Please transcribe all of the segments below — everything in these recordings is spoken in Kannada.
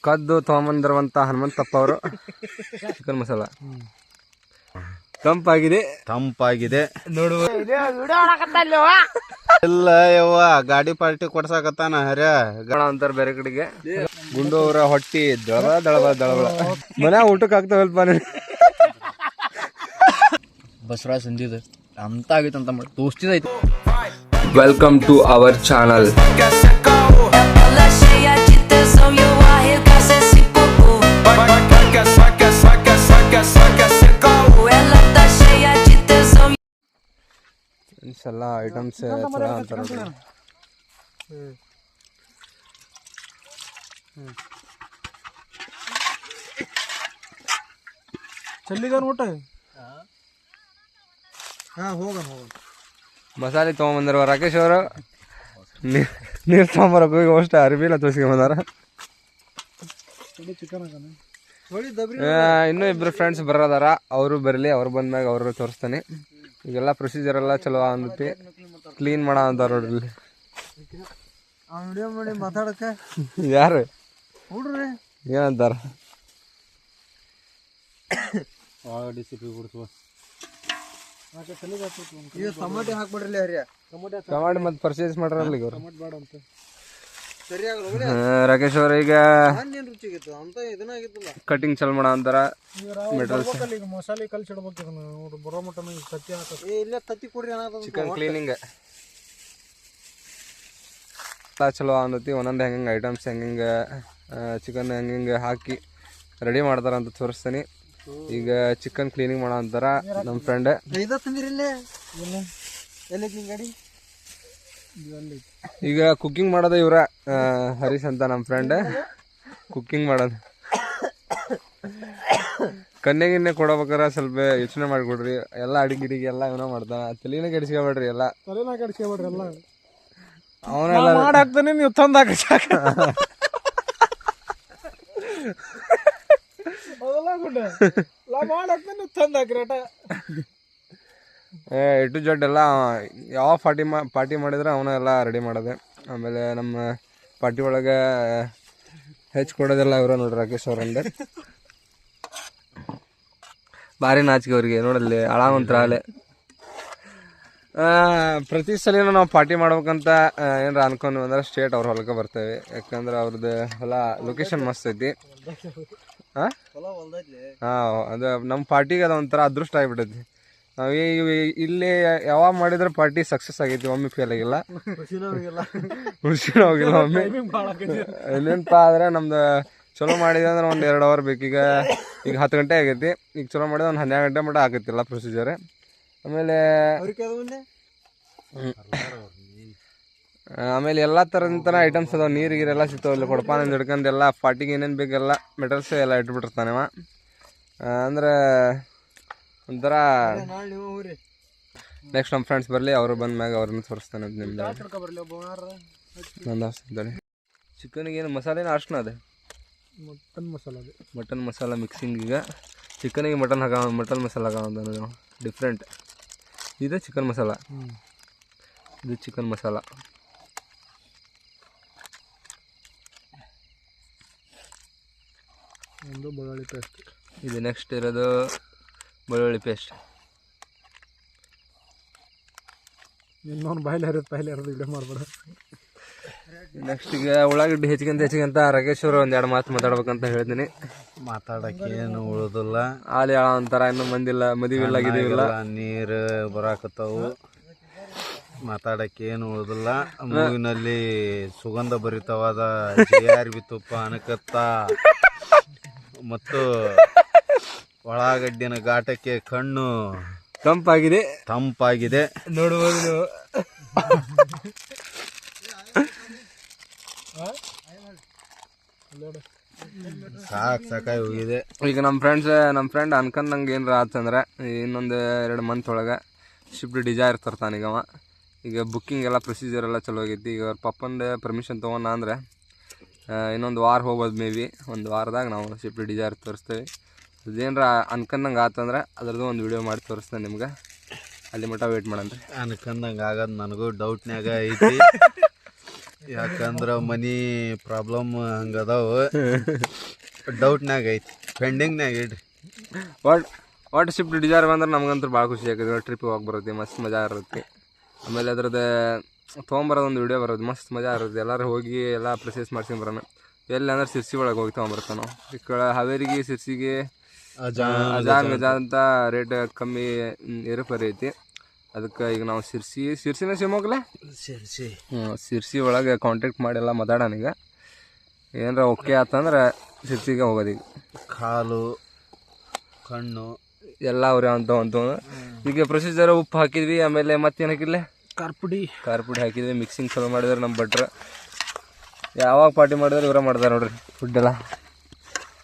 ಕದ್ದು ತೊಗೊಂಬಂದಿರುವಂಥ ಹನುಮಂತಪ್ಪ ಅವರು ಚಿಕನ್ ಮಸಾಲ ತಂಪಾಗಿದೆ ನೋಡುವ ಇಲ್ಲ ಯವ್ವ ಗಾಡಿ ಪಾರ್ಟಿ ಕೊಡ್ಸಾಕತ್ತಾನ ಹರ್ಯ ಅಂತಾರ ಬೇರೆ ಕಡೆಗೆ. ಗುಂಡು ಅವರ ಹೊಟ್ಟಿ ದಳಬಳ ಮನ್ಯಾಗ ಊಟಕ್ಕೆ ಆಗ್ತಾವಲ್ಪ. ಬಸವರಾಜ್ ಸಂದಿದ್ ಅಂತ ಆಗೈತೆ ಅಂತ ಮಾಡಿ ತೋರಿಸ್ತಿದೈತಿ. Welcome to our channel. ಎಲ್ಲ ಐಟಮ್ಸ್ ಚಲೋ ಅಂತಾರ. ಮಸಾಲೆ ತೊಗೊಂಬಂದಿರುವ ರಾಕೇಶ್ ಅವರು ನೀರು ತೊಗೊಂಬರಕ್ಕೆ ಹೋಗಿ ಅಷ್ಟು ಅರಿವಿಲ್ಲ ತೋರಿಸ್ಕೊಂಬಂದಾರ. ಇನ್ನೂ ಇಬ್ಬರು ಫ್ರೆಂಡ್ಸ್ ಬರೋದಾರ, ಅವರು ಬರಲಿ. ಅವ್ರು ಬಂದ್ಮ್ಯಾಗ ಅವರು ತೋರಿಸ್ತಾನೆ. ಈಗೆಲ್ಲ ಪ್ರೊಸೀಜರ್ ಎಲ್ಲ ಚಲೋ ಅಂದತಿ ಕ್ಲೀನ್ ಮಾಡ ಅಂತಾರ ನೋಡ್ರಿ. ಯಾರು ಏನಂತಾರ? ಟಮಾಟಿ ಮತ್ತೆ ಪರ್ಚೇಸ್ ಮಾಡ್ರಲ್ಲ ಈಗ ರಾಕೇಶ್ ಅವ್ರ. ಈಗ ಕಟಿಂಗ್ ಚಲ್ ಮಾಡ ಅಂತಾರ. ಚಿಕನ್ ಕ್ಲೀನಿಂಗ್ ಚಲೋ ಅಂದತಿ. ಒಂದೊಂದು ಹೆಂಗೆ ಐಟಮ್ಸ್ ಹೆಂಗೆ ಚಿಕನ್ ಹೆಂಗೆ ಹಾಕಿ ರೆಡಿ ಮಾಡ್ತಾರ ಅಂತ ತೋರಿಸ್ತೀನಿ. ಈಗ ಚಿಕನ್ ಕ್ಲೀನಿಂಗ್ ಮಾಡೋ ಅಂತಾರ ನಮ್ಮ ಫ್ರೆಂಡ್. ಈಗ ಕುಕ್ಕಿಂಗ್ ಮಾಡೋದು ಇವ್ರ ಹರೀಶ್ ಅಂತ ನಮ್ಮ ಫ್ರೆಂಡ್. ಕುಕ್ಕಿಂಗ್ ಮಾಡೋದು ಕನ್ನೆಗಿನ್ನೆ ಕೊಡಬೇಕಾರ ಸ್ವಲ್ಪ ಯೋಚನೆ ಮಾಡಿಕೊಡ್ರಿ. ಎಲ್ಲ ಅಡಿಗೆ ಎಲ್ಲ ಇವನ ಮಾಡ್ತಾನ. ತಲೆನ ಕೆಡಿಸ್ಕೊಬೇಡ್ರಿ. ಎಲ್ಲ ಅವನೆಲ್ಲ ಮಾಡಾಕ್ತಾನೆ, ನೀವು ತಂದಾಕ ಟು ಜಡ್ ಎಲ್ಲ ಯಾವ ಪಾರ್ಟಿ ಮಾಡಿದ್ರೆ ಅವನ ಎಲ್ಲ ರೆಡಿ ಮಾಡೋದೆ. ಆಮೇಲೆ ನಮ್ಮ ಪಾರ್ಟಿ ಒಳಗೆ ಹೆಚ್ಚು ಕೊಡೋದೆಲ್ಲ ಇವ್ರ ನೋಡ್ರಿ ರಾಕೇಶ್ ಅವ್ರಂದೆ. ಭಾರಿ ನಾಚಿಕೆ ಅವ್ರಿಗೆ ನೋಡಲ್ಲಿ ಅಳಾವಂತರ ಅಲೆ. ಪ್ರತಿ ಸಲಿನೂ ನಾವು ಪಾರ್ಟಿ ಮಾಡ್ಬೇಕಂತ ಏನಾರ ಅನ್ಕೊಂಡ್ವಿ ಅಂದ್ರೆ ಸ್ಟೇಟ್ ಅವ್ರ ಹೊಲಕ್ಕೆ ಬರ್ತೇವೆ. ಯಾಕಂದ್ರೆ ಅವ್ರದ್ದು ಹೊಲ ಲೊಕೇಶನ್ ಮಸ್ತ್ ಐತಿ. ಅದು ನಮ್ಮ ಪಾರ್ಟಿಗೆ ಅದು ಒಂಥರ ಅದೃಷ್ಟ ಆಗಿಬಿಟ್ಟೈತಿ. ನಾವು ಇಲ್ಲಿ ಯಾವಾಗ ಮಾಡಿದ್ರೆ ಪಾರ್ಟಿ ಸಕ್ಸಸ್ ಆಗೈತಿ, ಒಮ್ಮೆ ಫೇಲ್ ಆಗಿಲ್ಲ, ಖುಷಿನೂ ಹೋಗಿಲ್ಲ ಒಮ್ಮೆ. ಇನ್ನೇನಪ್ಪ ಆದರೆ ನಮ್ದು ಚಲೋ ಮಾಡಿದೆ ಅಂದ್ರೆ ಒಂದು 2 ಅವರ್ ಬೇಕು. ಈಗ 10 ಗಂಟೆ ಆಗೈತಿ. ಈಗ ಚಲೋ ಮಾಡಿದ್ರೆ ಒಂದು 12 ಗಂಟೆ ಮಟ್ಟ ಆಗತ್ತಿಲ್ಲ ಪ್ರೊಸೀಜರ್. ಆಮೇಲೆ ಎಲ್ಲ ಥರದ ಐಟಮ್ಸ್ ಅದಾವೆ. ನೀರು ಗೀರೆಲ್ಲ ಸಿಗ್ತಾವೆ. ಇಲ್ಲಿ ಕೊಡಪಾನಿಂದ ಹಿಡ್ಕೊಂಡು ಎಲ್ಲ ಪಾರ್ಟಿಗೆ ಏನೇನು ಬೇಕೆಲ್ಲ ಮೆಟಲ್ಸ್ ಎಲ್ಲ ಇಟ್ಬಿಟ್ಟಿರ್ತಾನೆ ಅಂದ್ರೆ ಒಂಥರ. ನೆಕ್ಸ್ಟ್ ನಮ್ಮ ಫ್ರೆಂಡ್ಸ್ ಬರಲಿ, ಅವರು ಬಂದ ಮ್ಯಾಗ ಅವ್ರನ್ನ ತೋರಿಸ್ತಾನೆ ಅಂತ ನಿಮ್ದು. ಚಿಕನ್ಗೆ ಏನು ಮಸಾಲೆನ ಅರ್ಶನ ಅದೇ ಮಟನ್ ಮಸಾಲ ಮಿಕ್ಸಿಂಗ್. ಈಗ ಚಿಕನಿಗೆ ಮಟನ್ ಮಸಾಲ ಹಾಕೋದು ಡಿಫ್ರೆಂಟ್. ಇದು ಚಿಕನ್ ಮಸಾಲ, ಇದು ಚಿಕನ್ ಮಸಾಲ. ಒಂದು ಬೆಳ್ಳುಳ್ಳಿ ಪೇಸ್ಟ್. ಇದು ನೆಕ್ಸ್ಟ್ ಇರೋದು ಬೆಳ್ಳುಳ್ಳಿ ಪೇಸ್ಟ್. ಇನ್ನೊಂದು ಬಾಯ್ಲೆ ವಿಡಿಯೋ ಮಾಡ್ಬೇಡ. ನೆಕ್ಸ್ಟ್ ಈಗ ಉಳ್ಳಾಗಡ್ಡಿ ಹೆಚ್ಚಿಗಂತ ರಾಕೇಶ್ ಅವರು 2 ಮಾತು ಮಾತಾಡ್ಬೇಕಂತ ಹೇಳ್ತೀನಿ. ಮಾತಾಡಕ್ಕೆ ಏನು ಉಳಿದಿಲ್ಲ. ಅಲ್ಲಿ ಒಂಥರ ಇನ್ನೂ ಮಂದಿಲ್ಲ, ಮದುವೆಲ್ಲ ಗಿದಿವಿಲ್ಲ, ನೀರು ಬರಾಕತ್ತಾವು. ಮಾತಾಡಕ್ಕೆ ಏನು ಉಳಿದಿಲ್ಲ. ಮೂವಿನಲ್ಲಿ ಸುಗಂಧ ಭರಿತವಾದ JRB ತುಪ್ಪ ಅನಕತ್ತ ಮತ್ತು ಒಳಗಡ್ಡಿನ ಘಾಟಕ್ಕೆ ಕಣ್ಣು ತಂಪಾಗಿದೆ ನೋಡುವುದು ನೀವು. ಸಾಕಾಗಿ ಹೋಗಿದೆ. ಈಗ ನಮ್ಮ ಫ್ರೆಂಡ್ ಅನ್ಕೊಂಡಂಗೆ ಏನಾರ ಆತಂದ್ರೆ ಇನ್ನೊಂದು 2 ಮಂತ್ ಒಳಗೆ ಶಿಫ್ಟ್ ಡಿಸೈರ್ ತರ್ತಾನೀಗವ. ಈಗ ಬುಕ್ಕಿಂಗ್ ಎಲ್ಲ ಪ್ರೊಸೀಜರ್ ಎಲ್ಲ ಚಲೋ ಆಗೈತಿ. ಈಗ ಅವ್ರ ಪಪ್ಪಂದು ಪರ್ಮಿಷನ್ ತೊಗೊಂಡ ಅಂದರೆ ಇನ್ನೊಂದು ವಾರ ಹೋಗ್ಬೋದು. ಮೇ ಬಿ 1 ವಾರದಾಗ ನಾವು ಶಿಫ್ಟ್ ಡಿಸೈರ್ ತೋರಿಸ್ತೇವೆ. ಅದೇನಾರ ಅನ್ಕೊಂಡಂಗೆ ಆತಂದ್ರೆ ಅದ್ರದ್ದು ಒಂದು ವಿಡಿಯೋ ಮಾಡಿ ತೋರಿಸ್ತೇನೆ ನಿಮ್ಗೆ. ಅಲ್ಲಿ ಮಟ್ಟ ವೇಟ್ ಮಾಡಂತ್ರಿ. ಅನ್ಕೊಂಡಂಗೆ ಆಗೋದು ನನಗೂ ಡೌಟ್ನಾಗ ಐತಿ. ಯಾಕಂದ್ರೆ ಮನಿ ಪ್ರಾಬ್ಲಮ್ ಹಂಗದಾವ. ಡೌಟ್ನಾಗ ಐತಿ, ಪೆಂಡಿಂಗ್ನಾಗ ಇಡ್ರಿ. ವಾಟ್ ಶಿಫ್ಟ್ ಡಿಸೈರ್ ಬಂದ್ರೆ ನಮಗಂತೂ ಭಾಳ ಖುಷಿ ಆಗ್ತದೆ. ಟ್ರಿಪ್ಪಿಗೆ ಹೋಗಿ ಬರುತ್ತೆ, ಮಸ್ತ್ ಮಜಾ ಇರುತ್ತೆ. ಆಮೇಲೆ ಅದ್ರದ್ದು ತೊಗೊಂಬರೋದು ಒಂದು ವಿಡಿಯೋ ಬರೋದು ಮಸ್ತ್ ಮಜಾ ಇರುತ್ತೆ. ಎಲ್ಲರೂ ಹೋಗಿ ಎಲ್ಲ ಪ್ರೊಸೆಸ್ ಮಾಡ್ಸ್ಕೊಂಬರೋಣ. ಎಲ್ಲಿ ಅಂದ್ರೆ ಸಿರ್ಸಿ ಒಳಗೆ ಹೋಗಿ ತೊಗೊಂಬರ್ತಾವೆ ನಾವು. ಈ ಕಡೆ ಹಾವೇರಿಗೆ ಸಿರ್ಸಿಗೆ ಅಜಾನ್ ಅಂತ ರೇಟ್ ಕಮ್ಮಿ ಏರುಪೇರು ಐತಿ. ಅದಕ್ಕೆ ಈಗ ನಾವು ಸಿರ್ಸಿನ ಶಿವಮೊಗ್ಗಲೇ ಸಿರ್ಸಿ ಒಳಗೆ ಕಾಂಟ್ಯಾಕ್ಟ್ ಮಾಡಿ ಎಲ್ಲ ಮಾತಾಡೋಣ. ಈಗ ಏನಾರ ಓಕೆ ಆತಂದ್ರೆ ಸಿರ್ಸಿಗೆ ಹೋಗೋದು. ಈಗ ಕಾಲು ಕಣ್ಣು ಎಲ್ಲ ಅವ್ರೆ ಅಂತ ಈಗ ಪ್ರೊಸೀಜರ್ ಉಪ್ಪು ಹಾಕಿದ್ವಿ. ಆಮೇಲೆ ಮತ್ತೇನು ಹಾಕಿದ್ಲೆ ಖಾರ ಪುಡಿ ಹಾಕಿದ್ವಿ. ಮಿಕ್ಸಿಂಗ್ ಚಲೋ ಮಾಡಿದ್ರೆ ನಮ್ಮ ಭಟ್ರು ಯಾವಾಗ ಪಾರ್ಟಿ ಮಾಡಿದ್ರೆ ಇವರ ಮಾಡ್ತಾರೆ ನೋಡ್ರಿ. ಫುಡ್ ಎಲ್ಲ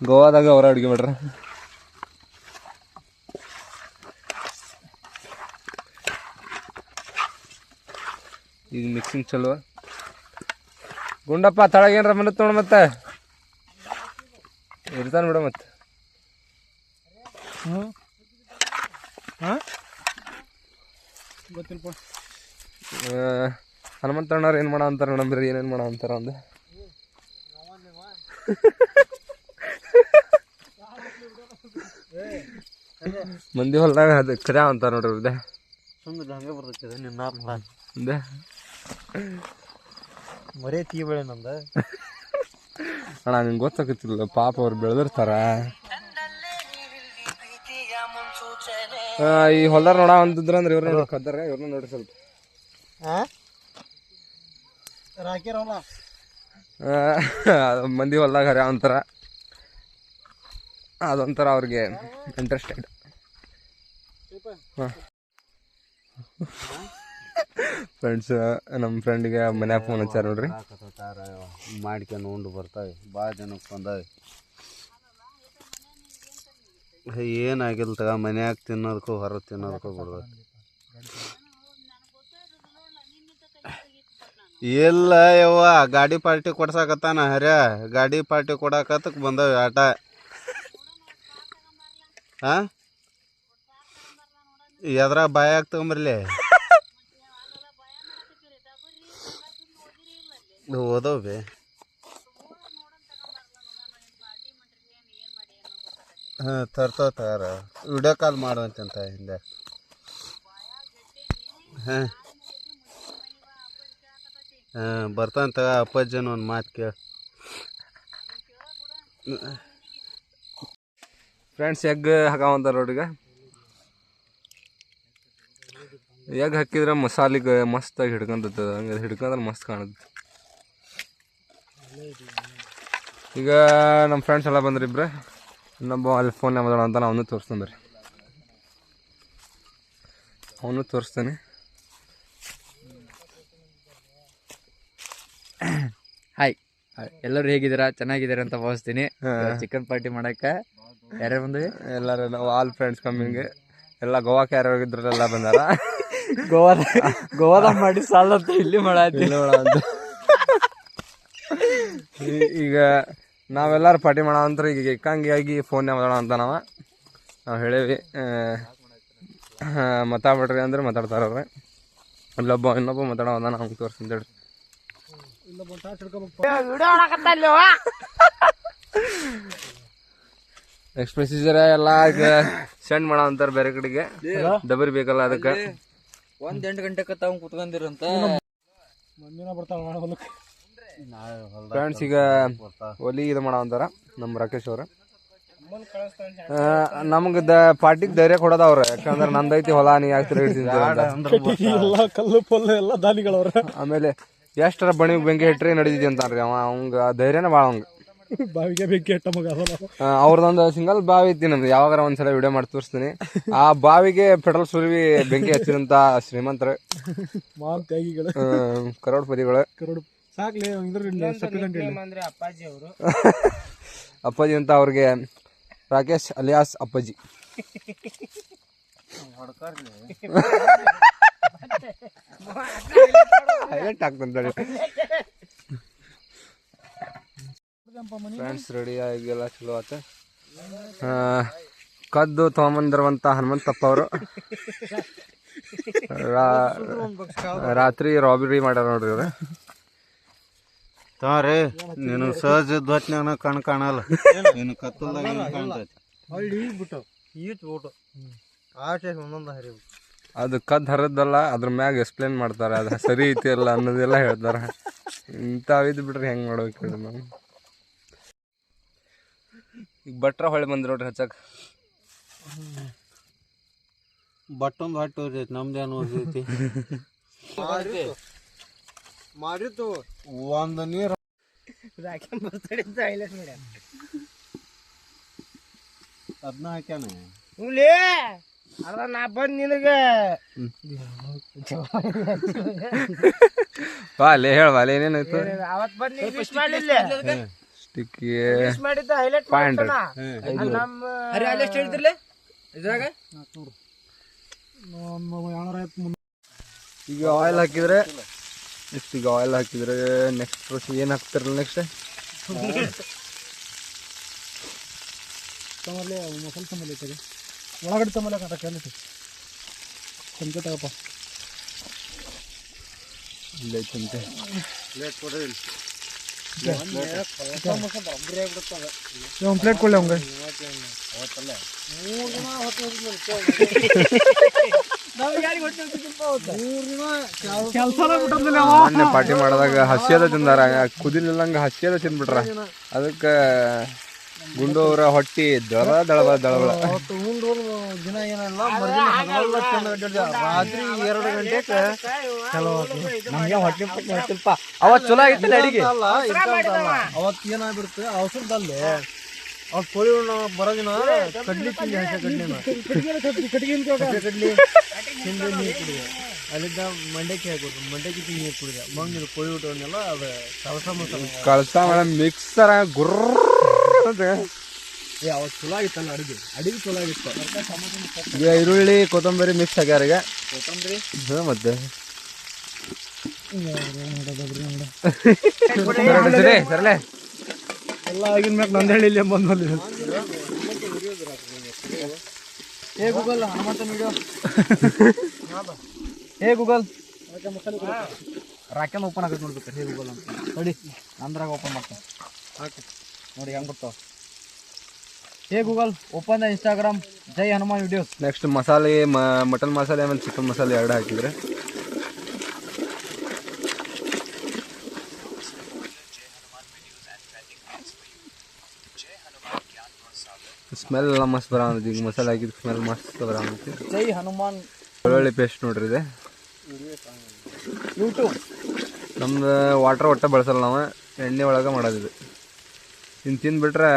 ಗೋವಾದಾಗ ಅವರ ಅಡುಗೆ ಮಾಡ್ರ. ಈಗ ಮಿಕ್ಸಿಂಗ್ ಚಲೋ. ಗುಂಡಪ್ಪ ತಳಗೇನ್ರ ಮನತ್ ನೋಡ ಮತ್ತೆ ಇರ್ತಾನೆ ಬಿಡ. ಮತ್ತೆ ಗೊತ್ತಿಲ್ಪ ಹನುಮಂತಣ್ಣವ್ರು ಏನು ಮಾಡೋ ಅಂತಾರೆ ನೋಡಂಬ್ರಿ. ಏನೇನು ಮಾಡೋ ಅಂತಾರ ಒಂದು ಮಂದಿ ಹೊಲ್ದಾಗ ಅದು ಕರ್ಯಾ ಅಂತಾರ ನೋಡ್ರಿ. ಇದೆ ಸುಮ್ಮನೆ ಹಂಗೆ ಬರ್ತೈತೆ ನಿನ್ನ ಇದೆ ಮರೇ ತೀಬಳೆ ನಂದ ಅಣ್ಣ ನಿಂಗೆ ಗೊತ್ತಾಗತ್ತಿಲ್ಲ. ಪಾಪ ಅವ್ರು ಬೆಳೆದಿರ್ತಾರ. ಈ ಹೊಲ್ದಾರ ನೋಡ ಅಂತಿದ್ರ ಅಂದ್ರೆ ಇವ್ರನ್ನ ಕದ್ದಾರ. ಇವ್ರನ್ನ ನೋಡ್ರಿ ಸ್ವಲ್ಪ ಮಂದಿ ಹೊಲ್ದಾಗ ಹರ್ಯಾ ಅಂತಾರ. ಅದೊಂಥರ ಅವ್ರಿಗೆ ಇಂಟ್ರೆಸ್ಟೆಡ್. ಫ್ರೆಂಡ್ಸ್ ನಮ್ಮ ಫ್ರೆಂಡಿಗೆ ಮನ್ಯಾಗ ಫೋನ್ ಹಚ್ಚಾರ ನೋಡ್ರಿ. ಮಾಡ್ಕೊಂಡು ಉಂಡು ಬರ್ತಾವೆ. ಭಾಳ ಜನಕ್ಕೆ ಬಂದಾವೆ. ಏನಾಗಿಲ್ಲ ತಗ, ಮನ್ಯಾಗ ತಿನ್ನೋದಕ್ಕೂ ಹೊರಗೆ ತಿನ್ನೋದಕ್ಕೂ ಬಿಡ್ಬೇಕು. ಇಲ್ಲ ಯವ್ವ, ಗಾಡಿ ಪಾರ್ಟಿ ಕೊಡ್ಸಾಕತ್ತಾನ ಹರ್ಯ. ಗಾಡಿ ಪಾರ್ಟಿ ಕೊಡಾಕತ್ತಕ್ಕೆ ಬಂದವೆ ಆಟ. ಹಾಂ ಎದ್ರ ಬಾಯಾಗ ತಗೊಂಬರ್ಲಿ ಓದವ್ ಬೇ. ಹಾಂ ತರ್ತಾವ ತಗಾರ. ವಿಡಿಯೋ ಕಾಲ್ ಮಾಡುವಂತ ಹಿಂದೆ. ಹಾಂ ಬರ್ತಾನೆ ತಗ. ಅಪ್ಪಾಜಿನ ಒಂದು ಮಾತು ಕೇಳ. ಫ್ರೆಂಡ್ಸ್ ಎಗ್ ಹಾಕವಂತಾರ ನೋಡ್ರಿ. ಎಗ್ ಹಾಕಿದ್ರೆ ಮಸಾಲಿಗೆ ಮಸ್ತಾಗಿ ಹಿಡ್ಕೊಂತದ. ಹಂಗೆ ಹಿಡ್ಕೊಂಡ್ರೆ ಮಸ್ತ್ ಕಾಣುತ್ತೆ. ಈಗ ನಮ್ಮ ಫ್ರೆಂಡ್ಸ್ ಎಲ್ಲ ಬಂದ್ರಿ ಇಬ್ರೆ. ಇನ್ನೊಬ್ಬ ಅಲ್ಲಿ ಫೋನ್ ಮಾತಾಡೋ ಅಂತ ಅವನು ತೋರಿಸ್ತಾನೆ ಬರ್ರಿ. ಅವನು ತೋರಿಸ್ತಾನೆ. ಹಾಯ್, ಎಲ್ಲರೂ ಹೇಗಿದ್ದೀರಾ? ಚೆನ್ನಾಗಿದ್ದೀರಾ ಅಂತ ಭಾವಿಸ್ತೀನಿ. ಚಿಕನ್ ಪಾರ್ಟಿ ಮಾಡಕ್ಕೆ ಯಾರ್ಯಾರು ಬಂದ್ವಿ? ಎಲ್ಲರೂ ನಾವು ಆಲ್ ಫ್ರೆಂಡ್ಸ್ ಕಮ್ಮಿಂಗ್. ಎಲ್ಲ ಗೋವಾಕ್ಕೆ ಯಾರು ಹೋಗಿದ್ರಲ್ಲ ಬಂದಾರ. ಗೋವಾದಾಗ ಮಾಡಿ ಸಾಲಂತ ಇಲ್ಲಿ ಮಾಡತ್ತೀನಿ. ಈಗ ನಾವೆಲ್ಲರೂ ಪಾರ್ಟಿ ಮಾಡೋ ಅಂತಾರೆ. ಈಗ ಏಕಾಂಗಿಯಾಗಿ ಫೋನ್ಯಾಗ ಮಾತಾಡೋ ಅಂತ ನಾವು ಹೇಳೇವಿ. ಮಾತಾಡ್ಬಿಡ್ರಿ ಅಂದ್ರೆ ಮಾತಾಡ್ತಾರವ್ರೆ. ಇನ್ನೊಬ್ಬ ಮಾತಾಡೋ ಅಂದ ನಮ್ಗೆ ತೋರಿಸ್ತೀನಿ. ನೆಕ್ಸ್ಟ್ ಪ್ರೊಸೀಜರ್ ಎಲ್ಲ ಸೆಂಡ್ ಮಾಡೋ ಅಂತಾರೆ ಬೇರೆ ಕಡೆಗೆ. ಡಬರಿ ಬೇಕಲ್ಲ ಅದಕ್ಕೆ. 8 ಗಂಟೆಗೆ ತಾವು ಕುತ್ಕೊಂಡಿರಂತ ಫ್ರೆಂಡ್ಸ್. ಈಗ ಒಲಿ ಇದು ಮಾಡೋ ಅಂತಾರ ನಮ್ಮ ರಾಕೇಶ್ ಅವ್ರ. ನಮ್ಗೆ ಪಾರ್ಟಿಗೆ ಧೈರ್ಯ ಕೊಡೋದ ಅವ್ರ. ಯಾಕಂದ್ರೆ ನಂದೈತಿ ಹೊಲ, ನೀ ಯಾಕೆ ಕಲ್ಲು ಪಲ್ಲು ಎಲ್ಲ ದಾನಿಗಳವ್ರ. ಆಮೇಲೆ ಎಷ್ಟರ ಬಣಿಗೆ ಬೆಂಕಿ ಇಟ್ರಿ ನಡೀತಿ ಅಂತಾನ್ರಿ ಅವ. ಅವಂಗ ಧೈರ್ಯನೇ ಭಾಳ. ಅವಂಗ ಬಾವಿಗೆ ಬೆಂಕಿ ಇಟ್ಟ ಮಗ. ಅವ್ರದೊಂದು ಸಿಂಗಲ್ ಬಾವಿ ಐತಿ ನಮ್ದು. ಯಾವಾಗಾರ ಒಂದ್ಸಲ ವಿಡಿಯೋ ಮಾಡಿ ತೋರಿಸ್ತೀನಿ. ಆ ಬಾವಿಗೆ ಪೆಟ್ರೋಲ್ ಸುರಿವಿ ಬೆಂಕಿ ಹಚ್ಚಿದಂತ ಶ್ರೀಮಂತರ ಕರೋಡ್ಪತಿಗಳು. ಅಪ್ಪಾಜಿ ಅಂತ ಅವ್ರಿಗೆ ರಾಕೇಶ್ ಅಲಿಯಾಸ್ ಅಪ್ಪಾಜಿ. ಹೈಲೈಟ್ ಆಗ್ತಂತ ಫ್ರೆಂಡ್ಸ್. ರೆಡಿ ಆಗಿಲ್ಲ, ಚಲೋ ಆತ. ಕದ್ದು ತೊಗೊಂಬಂದಿರುವಂಥ ಹನುಮಂತಪ್ಪ ಅವರು ರಾತ್ರಿ ರಾಬರಿ ಮಾಡ್ಯಾರ ನೋಡ್ರಿ ಇವ್ರು. ತೋರಿ ನೀನು ಸಹಜ ಧ್ವತ್ನ್ಯಾಗ ಕಣ್ ಕಾಣಲ್ಲ ನೀನು ಕತ್ತಲ್ದಾಗ ಹೆಂಗ್ ಕಾಣ್ತೈತಿ ಅದು ಕದ್ದು ಹರಿದಲ್ಲ ಅದ್ರ ಮ್ಯಾಗ ಎಕ್ಸ್ಪ್ಲೇನ್ ಮಾಡ್ತಾರೆ ಅದು ಸರಿ ಐತಿ ಅಲ್ಲ ಅನ್ನೋದೆಲ್ಲ ಹೇಳ್ತಾರೆ. ಇಂಥವಿದ್ದು ಬಿಟ್ರೆ ಹೆಂಗೆ ಮಾಡ್ಬೇಕು ಹೇಳಿ ನಾವು. ಈಗ ಭಟ್ರ ಹೊಳೆ ಬಂದ್ರು ನೋಡ್ರಿ ಹಚ್ಚಕ್ಕೆ. ಬಟ್ಟೊಂದು ಹೊಟ್ಟೆ ಉರಿತೈತಿ ನಮ್ದೇನು ಉರಿತೈತಿ ಮಾಡಿತ್ತು ಒಂದು ನೀರು ಅದನ್ನ ಹಾಕ್ಯಾನ ಅದ ನಾ ಬಂದ್ ನಿನಗೆ ಬಾಲೆ ಹೇಳವಾಲೆ ಏನೇನಾಯ್ತು ಅವತ್ ಬಂದ್ ವಿಶ್ ಮಾಡಿಲ್ಲ ಸ್ಟಿಕ್ಕಿ ವಿಶ್ ಮಾಡಿದ್ದ ಹೈಲೈಟ್ ನಮ್ಮ ಹೇಳ್ತಿರ್ಲಿ ಇದ್ರಾಗ ಈಗ ಆಯಿಲ್ ಹಾಕಿದ್ರೆ ನೆಕ್ಸ್ಟ್ ಈಗ ಆಯಿಲ್ ಹಾಕಿದ್ರೆ ನೆಕ್ಸ್ಟ್ ಪ್ರೋಸೆಸ್ ಏನು ಹಾಕ್ತಾರಲ್ಲ ನೆಕ್ಸ್ಟ್ ಒಳಗಡೆ ತಮ್ಮಲ್ಲ ಕೆಲಸ ಚಮಚ ತಗಪ್ಪ ಇಲ್ಲೇ ಚಮಚೆ ಒಂದು ಪ್ಲೇಟ್ ಕೊಡ್ಲಿ ಅವಂಗ ಮೊನ್ನೆ ಪಾರ್ಟಿ ಮಾಡಿದಾಗ ಹಸಿಯದ ತಿಂದಾರ ಕುದಿಲಿಲ್ಲಂಗ ಹಸಿಯದ ತಿಂದ್ಬಿಟ್ರ ಅದಕ್ಕೆ ಗುಂಡು ಅವರ ಹೊಟ್ಟಿ ದಳಬಳ ದಿನ ಏನಲ್ಲ ರಾತ್ರಿ 2 ಗಂಟೆಗೆ ನಮ್ಗೆ ಹೊಟ್ಟಿಲ್ಪ ಅವತ್ತು ಚಲೋ ಆಗಿತ್ತು ಅಡಿಗೆ. ಅವತ್ತು ಏನಾಗ್ಬಿಡುತ್ತೆ ಅವಸರದಲ್ಲಿ ಅವ್ರು ಕೋಳಿ ಬರೋದಿನ ಕಡ್ಲಿ ತಿಂಡಿ ಹಸೆ ಕಡ್ಲಿ ತಿಂದು ನೀರು ಕುಡಿದೆ. ಅಲ್ಲಿದ್ದ ಮಂಡಕ್ಕಿ ಹಾಕೊಟ್ರು ಮಂಡಕ್ಕಿ ತಿಂದು ನೀರು ಕುಡಿದೆ. ಮಂಗಿರು ಕೋಳಿ ಊಟವನ್ನೆಲ್ಲ ಅದು ಕಳಸ ಮಿಕ್ಸರ್ ಗುರ್ರ ಅವತ್ತು ಚಲೋ ಆಗಿತ್ತಲ್ಲ ಅಡಿಗೆ ಚಲೋ ಆಗಿತ್ತು. ಈಗ ಈರುಳ್ಳಿ ಕೊತ್ತಂಬರಿ ಮಿಕ್ಸ್ ಆಗ್ಯಾರ ಈಗ ಕೊತ್ತಂಬರಿ ಮತ್ತೆ ಸರ್ಲೆ ಎಲ್ಲ ಆಗಿನ ಮ್ಯಾಗ ನಂದೇಳಿ ಬಂದ್ಬಂದ ಏ ಗೂಗಲ್ ಹನುಮಂತ ವಿಡಿಯೋ ಏ ಗೂಗಲ್ ರಾಕ್ಯನ್ ಓಪನ್ ಆಗತ್ತೆ ನೋಡ್ಬೇಕು. ಹೇ ಗೂಗಲ್ ಅಂತ ನೋಡಿ ನಂದ್ರಾಗ ಓಪನ್ ಮಾಡ್ತಾನೆ ಹಾಕಿ ನೋಡಿ ಹೆಂಗೆ ಬರ್ತಾವ. Hey Google open the Instagram Jai Hanuman videos. Next ಮಸಾಲೆ ಮಟನ್ ಮಸಾಲೆ ಆಮೇಲೆ ಚಿಕನ್ ಮಸಾಲೆ 2 ಹಾಕಿದ್ರೆ ಸ್ಮೆಲ್ ಎಲ್ಲ ಮಸ್ತ್ ಬರೋಂತಿ. ಈಗ ಮಸಾಲೆ ಹಾಕಿದ ಸ್ಮೆಲ್ ಮಸ್ತ್ ಬರೋಂತಿ. ಜೈ ಹನುಮಾನ್ ಬೆಳ್ಳುಳ್ಳಿ ಪೇಸ್ಟ್ ನೋಡ್ರಿ ಇದೆ ಯೂಟ್ಯೂಬ್. ನಮ್ದು ವಾಟ್ರ್ ಒಟ್ಟೆ ಬಳಸಲ್ಲ ನಾವು ಎಣ್ಣೆ ಒಳಗೆ ಮಾಡೋದಿದೆ. ಇನ್ನು ತಿಂದ್ಬಿಟ್ರೆ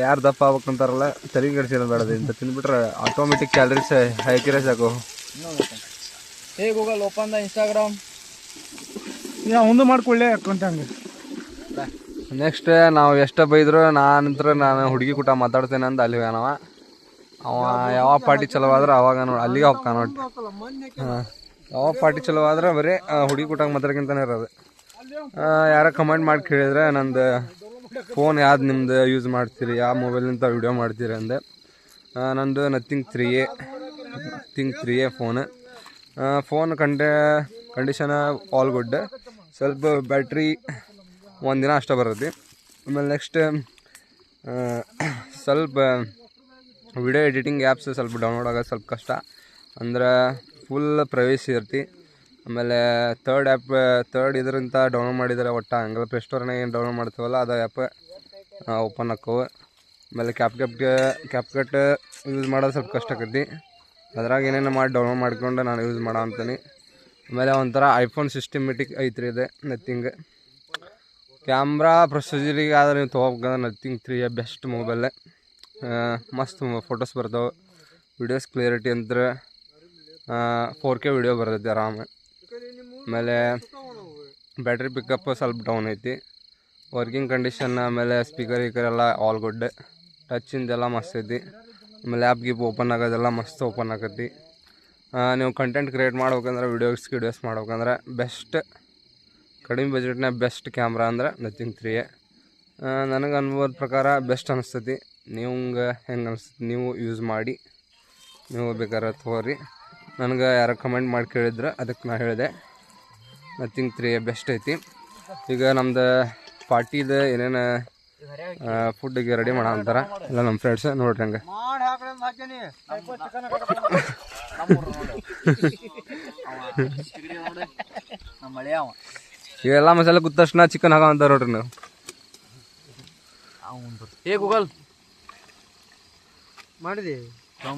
ಯಾರು ದಪ್ಪ ಆಗ್ಬೇಕಂತಾರಲ್ಲ ತಲೆ ಕೆಡಿಸಿರೋದು ಬೇಡದು. ಇಂಥ ತಿಂದ್ಬಿಟ್ರೆ ಆಟೋಮೆಟಿಕ್ ಕ್ಯಾಲರೀಸ್ ಹಾಕಿದ್ರೆ ಸಾಕು. ಹೇ ಗೂಗಲ್ ಓಪನ್ ದ ಇನ್ಸ್ಟಾಗ್ರಾಮ್. ಒಂದು ಮಾಡ್ಕೊಳ್ಳಿ ಅಕೌಂಟ್ ಹಂಗೆ. ನೆಕ್ಸ್ಟ್ ನಾವು ಎಷ್ಟು ಬೈದ್ರು ನಾನು ಹುಡುಗಿ ಕೂಟ ಮಾತಾಡ್ತೇನೆ ಅಂತ ಅಲ್ಲಿ ಹೋಗ್ಯಾನವ. ಅವ ಯಾವ ಪಾರ್ಟಿ ಚಲೋ ಆದ್ರೆ ಅವಾಗ ನೋಡಿ ಅಲ್ಲಿಗೆ ಹೋಗ್ತಾನ ಒಟ್ಟು. ಯಾವ ಪಾರ್ಟಿ ಚಲೋ ಆದ್ರೆ ಬರೀ ಹುಡುಗಿ ಕೂಟಾಗ ಮಾತಾಡ್ಕೊಂತಾನೆ ಇರೋದು. ಯಾರ ಕಮೆಂಟ್ ಮಾಡಿ ಕೇಳಿದ್ರೆ ನಂದು ಫೋನ್ ಯಾವ್ದು ನಿಮ್ದು ಯೂಸ್ ಮಾಡ್ತೀರಿ, ಯಾವ ಮೊಬೈಲಿಂದ ವಿಡಿಯೋ ಮಾಡ್ತೀರಿ ಅಂದೆ. ನಂದು nothing 3A phone condition all good. ಸ್ವಲ್ಪ ಬ್ಯಾಟ್ರಿ ಒಂದಿನ ಅಷ್ಟೇ ಬರುತ್ತೆ. ಆಮೇಲೆ ನೆಕ್ಸ್ಟ್ ಸ್ವಲ್ಪ ವಿಡಿಯೋ ಎಡಿಟಿಂಗ್ ಆ್ಯಪ್ಸ್ ಸ್ವಲ್ಪ ಡೌನ್ಲೋಡ್ ಆಗೋದು ಸ್ವಲ್ಪ ಕಷ್ಟ. ಅಂದ್ರೆ ಫುಲ್ ಪ್ರೈವೇಸಿ ಇರ್ತಿ. ಆಮೇಲೆ ಥರ್ಡ್ ಇದರಿಂದ ಡೌನ್ಲೋಡ್ ಮಾಡಿದರೆ ಒಟ್ಟು ಹಂಗಲ್ಲ ಪ್ಲೇಸ್ಟೋರ್ನಾಗ ಏನು ಡೌನ್ಲೋಡ್ ಮಾಡ್ತೀವಲ್ಲ ಅದು ಆ್ಯಪ್ ಓಪನ್ ಆಕ್ಕವು. ಆಮೇಲೆ ಕ್ಯಾಪ್ಕಟ್ ಯೂಸ್ ಮಾಡೋದು ಸ್ವಲ್ಪ ಕಷ್ಟ ಆಕೈತಿ. ಅದ್ರಾಗ ಏನೇನು ಮಾಡಿ ಡೌನ್ಲೋಡ್ ಮಾಡ್ಕೊಂಡು ನಾನು ಯೂಸ್ ಮಾಡೋ ಅಂತೀನಿ. ಆಮೇಲೆ ಒಂಥರ ಐಫೋನ್ ಸಿಸ್ಟಮೆಟಿಕ್ ಐತ್ರಿ ಇದೆ ನಥಿಂಗ್. ಕ್ಯಾಮ್ರಾ ಪ್ರೊಸೀಜರಿಗೆ ಆದರೆ ನೀವು ತೊಗೋಬೇಕಂದ್ರೆ ನಥಿಂಗ್ 3A ಬೆಸ್ಟ್ ಮೊಬೈಲ್. ಮಸ್ತ್ ಫೋಟೋಸ್ ಬರ್ತಾವೆ. ವಿಡಿಯೋಸ್ ಕ್ಲಿಯರಿಟಿ ಅಂದ್ರೆ 4K ವಿಡಿಯೋ ಬರ್ತೈತಿ ಆರಾಮ. ಆಮೇಲೆ ಬ್ಯಾಟ್ರಿ ಪಿಕಪ್ ಸ್ವಲ್ಪ ಡೌನ್ ಐತಿ. ವರ್ಕಿಂಗ್ ಕಂಡೀಷನ್ ಆಮೇಲೆ ಸ್ಪೀಕರ್ ಎಲ್ಲ ಆಲ್ ಗುಡ್. ಟಚ್ಚಿಂದೆಲ್ಲ ಮಸ್ತ್ ಐತಿ. ಆಮೇಲೆ ಆ್ಯಪ್ ಗಿಪ್ ಓಪನ್ ಆಗೋದೆಲ್ಲ ಮಸ್ತ್ ಓಪನ್ ಆಗತ್ತೆ. ನೀವು ಕಂಟೆಂಟ್ ಕ್ರಿಯೇಟ್ ಮಾಡ್ಬೇಕಂದ್ರೆ ವಿಡಿಯೋಸ್ ಮಾಡ್ಬೇಕಂದ್ರೆ ಬೆಸ್ಟ್ ಕಡಿಮೆ ಬಜೆಟ್ನಾಗ ಬೆಸ್ಟ್ ಕ್ಯಾಮ್ರಾ ಅಂದ್ರೆ ನಥಿಂಗ್ 3A. ನನಗೆ ಅನ್ಬೋದ ಪ್ರಕಾರ ಬೆಸ್ಟ್ ಅನಿಸ್ತೈತಿ. ನಿಮ್ಗೆ ಹೆಂಗೆ ಅನಿಸ್ತೈತಿ ನೀವು ಯೂಸ್ ಮಾಡಿ, ನೀವು ಬೇಕಾದ್ರೆ ತಗೋರಿ. ನನಗೆ ಯಾರೋ ಕಮೆಂಟ್ ಮಾಡಿ ಕೇಳಿದ್ರೆ ಅದಕ್ಕೆ ನಾ ಹೇಳಿದೆ ನಥಿಂಗ್ 3A ಬೆಸ್ಟ್ ಐತಿ. ಈಗ ನಮ್ದು ಪಾರ್ಟಿದು ಏನೇನು ಫುಡ್ಡಿಗೆ ರೆಡಿ ಮಾಡೋ ಅಂತಾರ ಎಲ್ಲ ನಮ್ಮ ಫ್ರೆಂಡ್ಸ್ ನೋಡ್ರಿ ಹಂಗೆ. ಇವೆಲ್ಲ ಮಸಾಲೆ ಕೂತ ತಕ್ಷಣ ಚಿಕನ್ ಹಾಕೋ ಅಂತಾರ ನೋಡ್ರಿ ನೀವು. ಏ ಗೂಗಲ್ ಮಾಡಿದಿ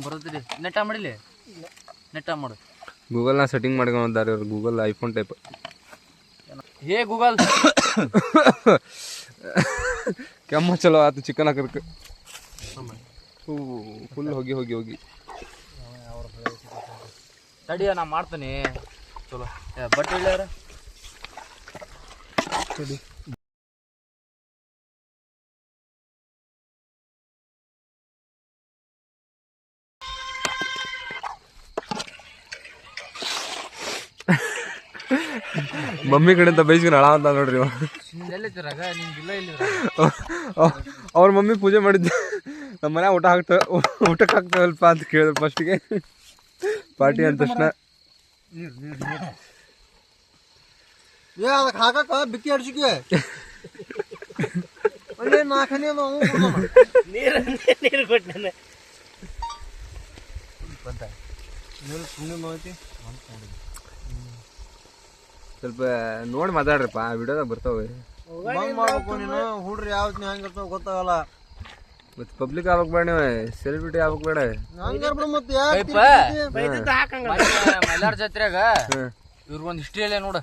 ಬರುತ್ತೀರಿ ನೆಟ್ಟ ಮಾಡಿಲ್ಲ ನೆಟ್ಟ ಮಾಡು. ಗೂಗಲ್ನ ಸೆಟ್ಟಿಂಗ್ ಮಾಡ್ಕೊಂಡಿದ್ದಾರೆ ಇವ್ರು, ಗೂಗಲ್ ಐಫೋನ್ ಟೈಪ್. ಹೇ ಗೂಗಲ್ ಕೆಮ್ಮ ಚಲೋ ಆಯ್ತು ಚಿಕನ್ ಹಾಕೋದಕ್ಕೆ. ಫುಲ್ ಹೋಗಿ ಹೋಗಿ ಹೋಗಿ ತಡಿಯ ನಾ ಮಾಡ್ತೀನಿ ಚಲೋ. ಬಟ್ ಹೇಳ್ಯಾರ ಮಮ್ಮಿ ಕಡೆಯಿಂದ ಬೈಸ್ಕೊಂಡು ಹಳ ಅಂತ ನೋಡ್ರಿ ಇವ. ಎಲ್ಲಿದ್ದೀರಾಗ ನಿಮ್ಗಿಲ್ಲ ಇಲ್ಲಿ ಅವ್ರ ಮಮ್ಮಿ ಪೂಜೆ ಮಾಡಿದ್ದೆ ನಮ್ಮ ಮನೆ ಊಟಕ್ಕೆ ಹಾಕ್ತೇವಲ್ಪ ಅಂತ ಕೇಳಿದ್ರು ಫಸ್ಟಿಗೆ. ಪಾರ್ಟಿ ಅಂದ ತಕ್ಷಣ ಅದಕ್ಕೆ ಹಾಕಕ್ಕ ಬಿಕ್ಕಿ ಅಡ್ಸಿಕೆ ನಾಲ್ಕನೇ ನೀರು ಕೊಟ್ಟೆ ಸ್ವಲ್ಪ ನೋಡಿ ಮಾತಾಡ್ರಿಪ್ಪ, ವಿಡಿಯೋದಾಗ ಬರ್ತಾವೆ. ಮಾಡ್ಬೇಕು ನೀನು ಹುಡ್ರಿ ಯಾವ್ದು ಹೆಂಗಿರ್ತಾವ ಗೊತ್ತಾಗಲ್ಲ. ಮತ್ತೆ ಪಬ್ಲಿಕ್ ಆಗ್ಬೇಕು ಬೇಡ, ನೀವು ಸೆಲೆಬ್ರಿಟಿ ಆಗ್ಬೇಕು ಬೇಡ. ಮೈಲಾರ ಜಾತ್ರೆಗ ಇವ್ರಿಗೊಂದು ಹಿಸ್ಟ್ರಿ ಹೇಳ ನೋಡ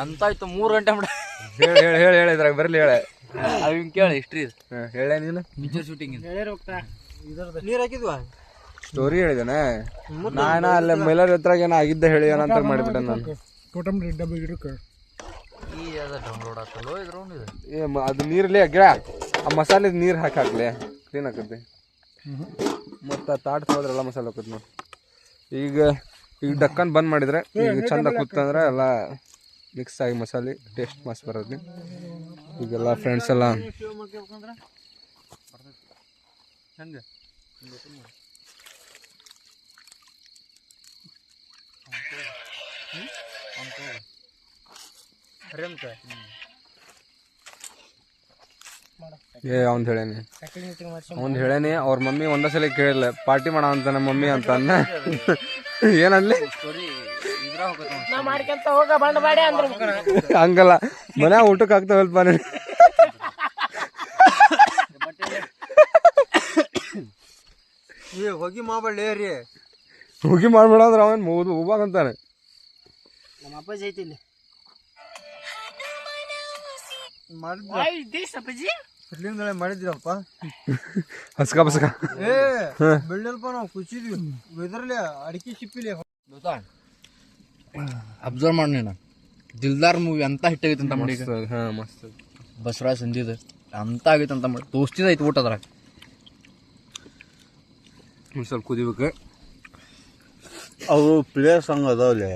ಅಂತ ಆಯ್ತು 3 ಗಂಟೆ ಮಾಡ. ಹೇಳಿ ಇದ್ರಾಗ ಬರ್ಲಿ ಹೇಳ ಅವ್ ಕೇಳ ಹಿಸ್ಟ್ರಿ ಹೇಳ ನೀನು. ಪಿಕ್ಚರ್ ಶೂಟಿಂಗ್ ನೀರ್ ಹಾಕಿದ್ವಾ ಸ್ಟೋರಿ ಹೇಳಿದಾನೆ ನಾನ ಅಲ್ಲೇ ಮೈಲಾರ ಹತ್ರಾಗ ಏನೋ ಆಗಿದ್ದ ಹೇಳಿ ಏನಂತ ಮಾಡಿಬಿಟ್ಟೆ ನಾನು. ಅದು ನೀರಲ್ಲಿ ಗಿಡ ಆ ಮಸಾಲೆ ನೀರು ಹಾಕ್ಲಿ ಕ್ಲೀನ್ ಆಕತಿ. ಮತ್ತು ತಾಟ್ ತೊಳೆದ್ರೆಲ್ಲ ಮಸಾಲೆ ಹಾಕತ್ ನೋಡಿ. ಈಗ ಡಕ್ಕನ್ ಬಂದ್ ಮಾಡಿದ್ರೆ ಈಗ ಚಂದ ಕೂತಂದ್ರೆ ಎಲ್ಲ ಮಿಕ್ಸ್ ಆಗಿ ಮಸಾಲೆ ಟೇಸ್ಟ್ ಮಸ್ತ್ ಬರೋದು. ಈಗೆಲ್ಲ ಫ್ರೆಂಡ್ಸ್ ಎಲ್ಲ ಅವ್ನು ಹೇಳೇನಿ ಅವ್ರ ಮಮ್ಮಿ ಒಂದೇ ಸಲ ಕೇಳಿಲ್ಲ ಪಾರ್ಟಿ ಮಾಡ ಅಂತ ನಮ್ಮ ಮಮ್ಮಿ ಅಂತ ಅನ್ನ ಏನನ್ಲಿ ಹಂಗಲ್ಲ ಮನ್ಯಾಗ ಊಟಕ್ಕೆ ಆಗ್ತಾವಲ್ಪ ಹೋಗಿ ಮಾಡಬೇಡಿ ರೀ, ಹೋಗಿ ಮಾಡ್ಬೇಡ ಅಂದ್ರೆ ಅವನ್ ಹೋಗ್ಬಾಗ ಅಂತಾನೆ. ನಮ್ಮ ಅಪ್ಪಾಜಿ ಐತಿ ಇಲ್ಲಿ ಮಾಡಿದ್ರಪ್ಪ ಹಸ್ಕ ಬಸ್ಕ ಬೆಳ್ಳಲ್ಪ ನಾವು ಕುಚಿದ್ವಿ ಇದ್ರಲ್ಲಿ ಅಡಿಕೆ ಶಿಪ್ಪಿಲಿ. ಅಬ್ಸರ್ವ್ ಮಾಡಿ ನೀನು ದಿಲ್ದಾರ್ ಮೂವಿ ಅಂತ ಹಿಟ್ ಆಗೈತೆ ಅಂತ ಮಾಡಿ. ಹಾ ಮಸ್ತ್ ಬಸವರಾಜ್ ಸಂಜೀದ್ ಅಂತ ಆಗೈತೆ ಅಂತ ಮಾಡಿ ತೋಸ್ತಿದ ಐತಿ ಊಟ ಅದ್ರಾಗ. ಒಂದು ಸ್ವಲ್ಪ ಕುದಿಬೇಕು. ಅವು ಪ್ಲೇಸ್ ಹಂಗ ಅದಾವಲ್ಲಿ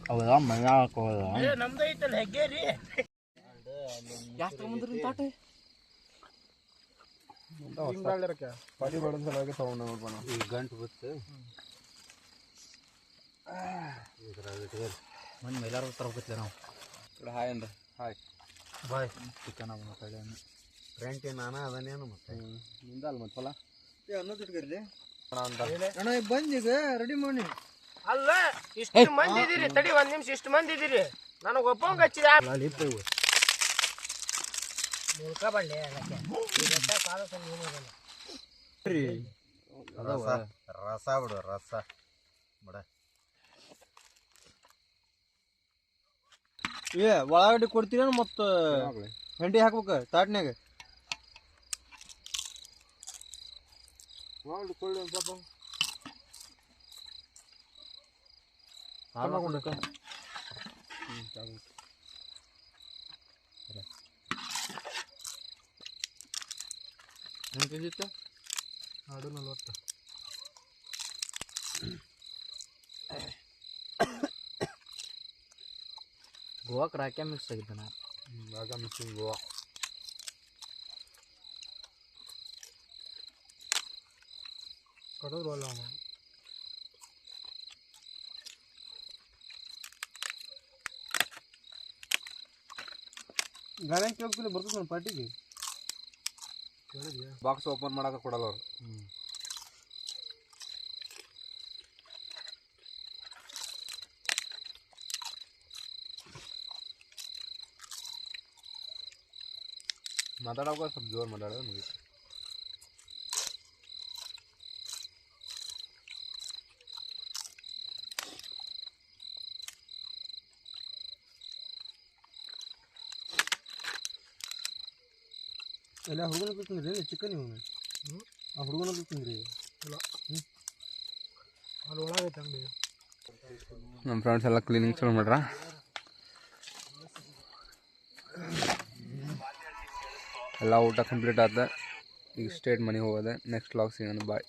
ಹೌದಾ ಮಜಾ ಹಾಕೋದ ಪಾಟಿ ಮಾಡೋದ್ ಸಲುವಾಗಿ ತಗೊಂಡು ಈ ಗಂಟು ಬತ್ತು ಮನೆ ಮೈಲಾರ ತರಬೇಕಿಲ್ಲ ನಾವು. ಹಾಯ್ ಅಂದ್ರೆ ಹಾಯ್ ಬಾಯ್ ಚಿಕನ್ ಮಾತಾಡಿ ಫ್ರೆಂಟ್ ನಾನು ಅದನ್ನೇನು ಮತ್ತೆ ನಿಂದಲ್ಲ ಮತ್ತಲ್ಲ ಅಣ್ಣ ಬಂದೀಗ ರೆಡಿ ಮಾಡಿ. ಅಲ್ಲ ಇಷ್ಟು ಮಂದಿ ಇದೀರಿ, ತಡಿ 1 ನಿಮಿಷ, ಇಷ್ಟು ಮಂದಿ ಇದೀರಿ, ನನಗೆ ಒಬ್ಬಂಗ ಹಚ್ಚಿದ ಮುಲ್ಕ ಬಳ್ಳಿ ರಸ ಬಿಡು ರಸ ಬಿಡ. ಒಳಗಡೆ ಕೊಡ್ತೀರ ಮತ್ತು ಹಂಡಿ ಹಾಕ್ಬೇಕು ತಾಟ್ನ್ಯಾಗ. ಗೋವಾಕ್ಕೆ ರಾಕ್ಯ ಮಿಕ್ಸ್ ಆಗಿದ್ದ ನಾ ರಾಗ ಮಿಕ್ಸಿಂಗ್ ಗೋವಾ. ಕಡೋದ್ರಲ್ಲ ಅವನು ಗಾಳಿ ಕೇಳ್ತಿಲ್ಲ ಬರ್ತದೆ ನನ್ನ ಪಾರ್ಟಿಗೆ. ಬಾಕ್ಸ್ ಓಪನ್ ಮಾಡಕ್ಕೆ ಕೊಡಲ್ಲ ಅವ್ರು. ಮಾತಾಡೋಕೆ ಸ್ವಲ್ಪ ಜೋರು ಮಾತಾಡೋದು ಮುಗಿತು. ಎಲ್ಲ ಹುಡುಗನ ತಿಂದ್ರಿ ಚಿಕನ್ ಇವನು ಆ ಹುಡುಗನ ತಿಂದ್ರಿ ಅಲ್ಲಿ ಒಳಗೈತೆ ಅಂಗಡಿ. ನಮ್ಮ ಫ್ರೆಂಡ್ಸ್ ಎಲ್ಲ ಕ್ಲೀನಿಂಗ್ ಶುರು ಮಾಡ್ರ. ಎಲ್ಲ ಊಟ ಕಂಪ್ಲೀಟ್ ಆದ. ಈಗ ಸ್ಟೇಟ್ ಮನೆಗೆ ಹೋಗೋದೆ. ನೆಕ್ಸ್ಟ್ ವ್ಲಾಗ್ ಸಿಗೋಣ. ಬಾಯ್.